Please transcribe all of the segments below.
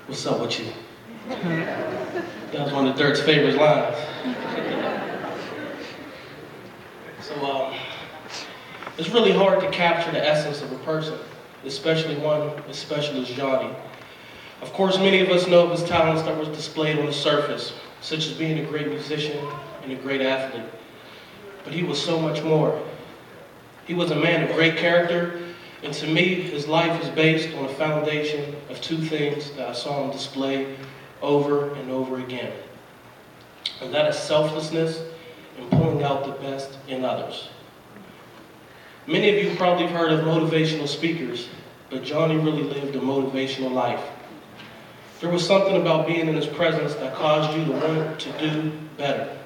What's up with you? That was one of Dirt's favorite lines. So, it's really hard to capture the essence of a person, especially one as special as Johnny. Of course, many of us know of his talents that were displayed on the surface, such as being a great musician and a great athlete. But he was so much more. He was a man of great character, and to me, his life is based on a foundation of two things that I saw him display over and over again. And that is selflessness and pulling out the best in others. Many of you probably have heard of motivational speakers, but Johnny really lived a motivational life. There was something about being in his presence that caused you to want to do better.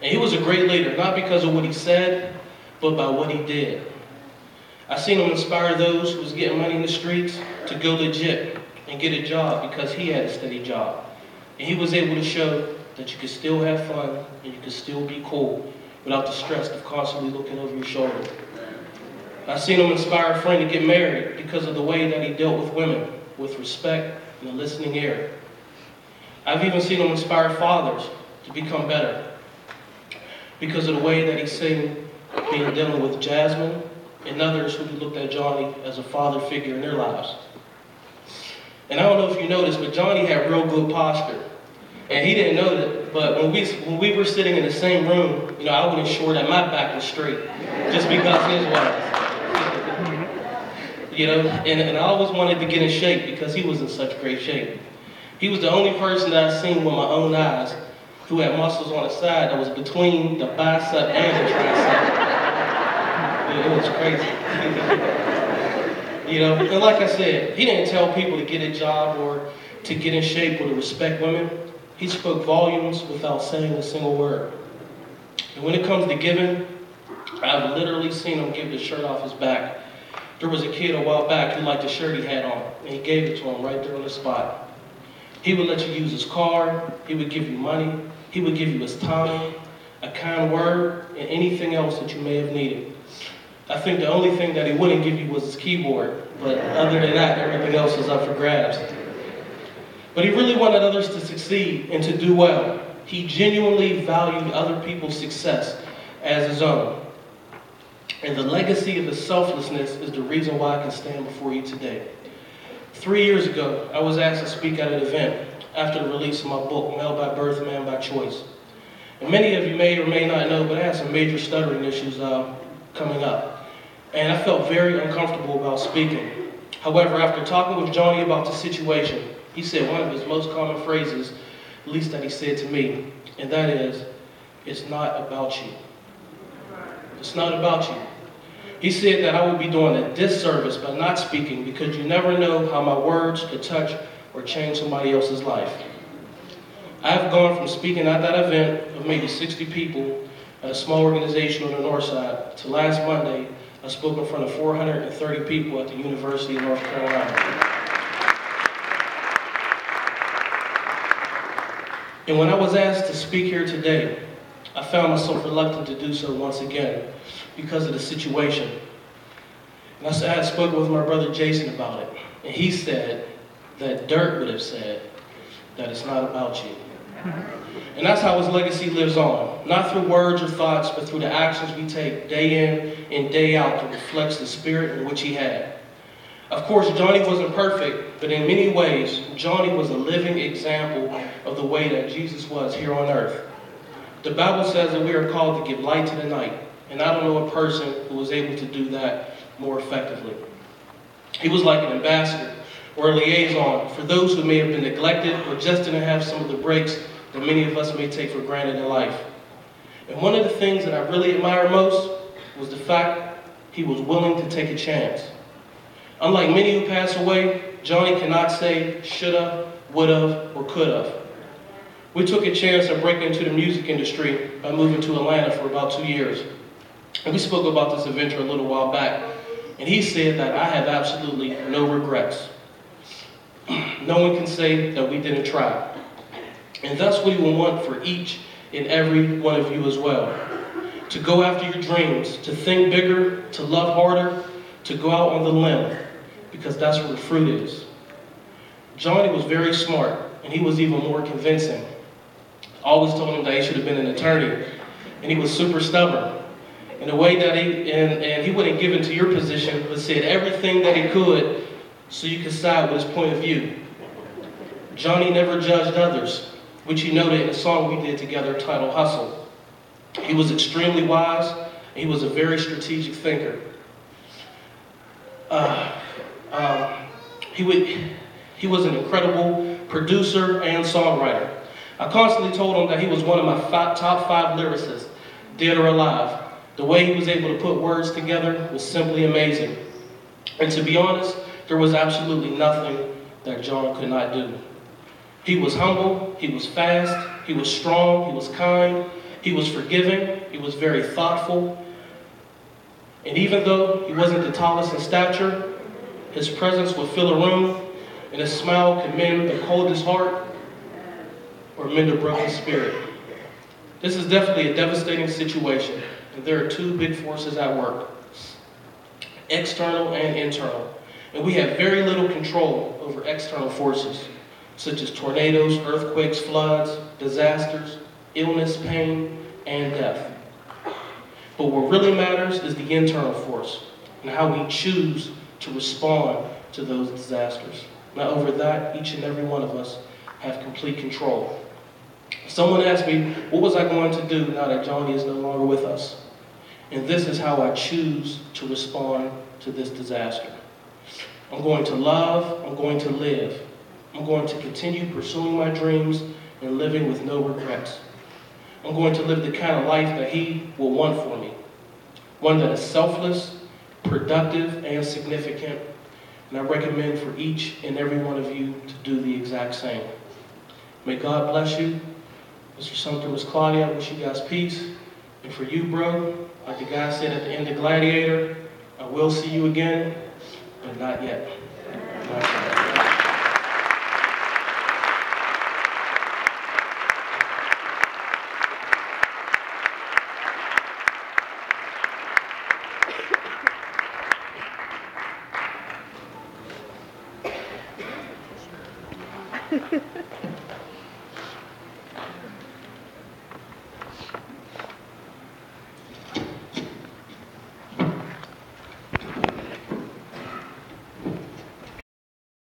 And he was a great leader, not because of what he said, but by what he did. I seen him inspire those who was getting money in the streets to go legit and get a job because he had a steady job. And he was able to show that you could still have fun and you could still be cool without the stress of constantly looking over your shoulder. I seen him inspire a friend to get married because of the way that he dealt with women, with respect and a listening ear. I've even seen him inspire fathers to become better because of the way that he seen being dealing with Jasmine and others who looked at Johnny as a father figure in their lives. And I don't know if you noticed, but Johnny had real good posture. And he didn't know that, but when we were sitting in the same room, I would ensure that my back was straight, just because his was. And I always wanted to get in shape because he was in such great shape. He was the only person that I've seen with my own eyes who had muscles on the side that was between the bicep and the tricep. It was crazy. And like I said, he didn't tell people to get a job or to get in shape or to respect women. He spoke volumes without saying a single word. And when it comes to giving, I've literally seen him give the shirt off his back. There was a kid a while back who liked the shirt he had on, and he gave it to him right there on the spot. He would let you use his car, he would give you money, he would give you his time, a kind word, and anything else that you may have needed. I think the only thing that he wouldn't give you was his keyboard, but other than that, everything else was up for grabs. But he really wanted others to succeed and to do well. He genuinely valued other people's success as his own. And the legacy of his selflessness is the reason why I can stand before you today. 3 years ago, I was asked to speak at an event after the release of my book, Male by Birth, Man by Choice. And many of you may or may not know, but I had some major stuttering issues coming up. And I felt very uncomfortable about speaking. However, after talking with Johnny about the situation, he said one of his most common phrases, at least that he said to me, and that is, "It's not about you." It's not about you. He said that I would be doing a disservice by not speaking because you never know how my words could touch or change somebody else's life. I have gone from speaking at that event of maybe 60 people at a small organization on the north side to last Monday, I spoke in front of 430 people at the University of North Carolina. And when I was asked to speak here today, I found myself reluctant to do so once again because of the situation. And I had spoken with my brother Jason about it, and he said that Dirt would have said that it's not about you. And that's how his legacy lives on, not through words or thoughts, but through the actions we take day in and day out that reflects the spirit in which he had. Of course, Johnny wasn't perfect, but in many ways, Johnny was a living example of the way that Jesus was here on earth. The Bible says that we are called to give light to the night, and I don't know a person who was able to do that more effectively. He was like an ambassador or a liaison for those who may have been neglected or just didn't have some of the breaks that many of us may take for granted in life. And one of the things that I really admire most was the fact he was willing to take a chance. Unlike many who pass away, Johnny cannot say shoulda, woulda, or coulda. We took a chance of breaking into the music industry by moving to Atlanta for about 2 years. And we spoke about this adventure a little while back. And he said that I have absolutely no regrets. No one can say that we didn't try. And that's what we will want for each and every one of you as well. To go after your dreams, to think bigger, to love harder, to go out on the limb, because that's where the fruit is. Johnny was very smart, and he was even more convincing. I always told him that he should have been an attorney, and he was super stubborn. In a way that he wouldn't give into your position, but said everything that he could so you could side with his point of view. Johnny never judged others, which he noted in a song we did together titled Hustle. He was extremely wise, and he was a very strategic thinker. He was an incredible producer and songwriter. I constantly told him that he was one of my top 5 lyricists, dead or alive. The way he was able to put words together was simply amazing. And to be honest, there was absolutely nothing that John could not do. He was humble, he was fast, he was strong, he was kind, he was forgiving, he was very thoughtful. And even though he wasn't the tallest in stature, his presence would fill a room, and his smile could mend the coldest heart or mend a broken spirit. This is definitely a devastating situation, and there are 2 big forces at work, external and internal. And we have very little control over external forces, such as tornadoes, earthquakes, floods, disasters, illness, pain, and death. But what really matters is the internal force and how we choose to respond to those disasters. Now, over that, each and every one of us have complete control. Someone asked me, what was I going to do now that Johnny is no longer with us? And this is how I choose to respond to this disaster. I'm going to love, I'm going to live. I'm going to continue pursuing my dreams and living with no regrets. I'm going to live the kind of life that he will want for me. One that is selfless, productive, and significant. And I recommend for each and every one of you to do the exact same. May God bless you. Mr. Sumpter, Ms. Claudia, I wish you guys peace. And for you, bro, like the guy said at the end of Gladiator, I will see you again, but not yet. Not yet. Ha ha ha.